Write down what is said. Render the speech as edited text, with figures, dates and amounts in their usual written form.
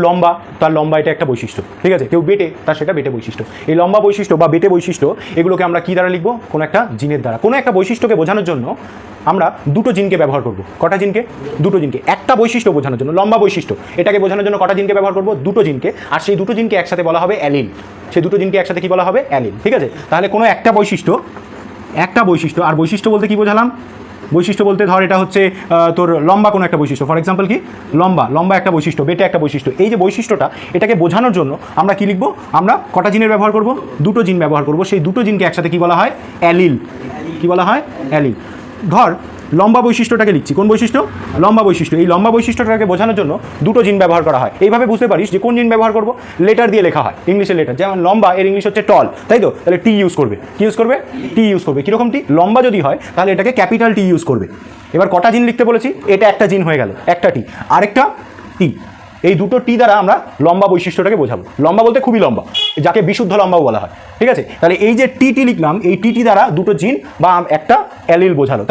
লম্বা, তার লম্বা এটা একটা বৈশিষ্ট্য, ঠিক আছে। কেউ বেটে, তার সেটা বেটে বৈশিষ্ট্য। এই লম্বা বৈশিষ্ট্য বা বেটে বৈশিষ্ট্য এগুলোকে আমরা কী দ্বারা লিখবো? কোনো একটা জিনের দ্বারা। কোনো একটা বৈশিষ্ট্যকে বোঝানোর জন্য আমরা দুটো জিনকে ব্যবহার করব। কটা জিনকে? দুটো জিনকে। একটা বৈশিষ্ট্য বোঝানোর জন্য, লম্বা বৈশিষ্ট্য, এটাকে বোঝানোর জন্য কটা জিনকে ব্যবহার করব? দুটো জিনকে। আর সেই দুটো জিনকে একসাথে বলা হবে অ্যালিল। সেই দুটো জিনকে একসাথে কি বলা হবে? অ্যালিল, ঠিক আছে। তাহলে কোনো একটা বৈশিষ্ট্য, আর বৈশিষ্ট্য বলতে কি বোঝালাম? বৈশিষ্ট্য বলতে ধর এটা হচ্ছে তোর লম্বা কোনো একটা বৈশিষ্ট্য, ফর এক্সাম্পল কি লম্বা একটা বৈশিষ্ট্য, বেটে একটা বৈশিষ্ট্য। এই যে বৈশিষ্ট্যটা, এটাকে বোঝানোর জন্য আমরা কি লিখবো? আমরা কটা জিনের ব্যবহার করব? দুটো জিন ব্যবহার করব। সেই দুটো জিনকে একসাথে কি বলা হয়? অ্যালিল। কি বলা হয়? অ্যালিল। ধর লম্বা বৈশিষ্ট্যটাকে লিখছি, কোন বৈশিষ্ট্য? লম্বা বৈশিষ্ট্য। এই লম্বা বৈশিষ্ট্যটাকে বোঝানোর জন্য দুটো জিন ব্যবহার করা হয়। এইভাবে বুঝতে পারিস যে কোন জিন ব্যবহার করব। লেটার দিয়ে লেখা হয়, ইংলিশের লেটার। যেমন লম্বা, এর ইংলিশ হচ্ছে টল, তাই তো? তাহলে টি ইউজ করবে। কি ইউজ করবে? টি ইউজ করবে। কীরকম টি? লম্বা যদি হয় তাহলে এটাকে ক্যাপিটাল টি ইউজ করবে। এবার কটা জিন লিখতে বলেছি? এটা একটা জিন হয়ে গেল, একটা টি, আরেকটা টি। এই দুটো টি দ্বারা আমরা লম্বা বৈশিষ্ট্যটাকে বোঝাবো। লম্বা বলতে খুবই লম্বা, যাকে বিশুদ্ধ লম্বাও বলা হয়, ঠিক আছে। তাহলে এই যে টি লিখলাম, এই টি দ্বারা দুটো জিন বা একটা অ্যালিল বোঝালো।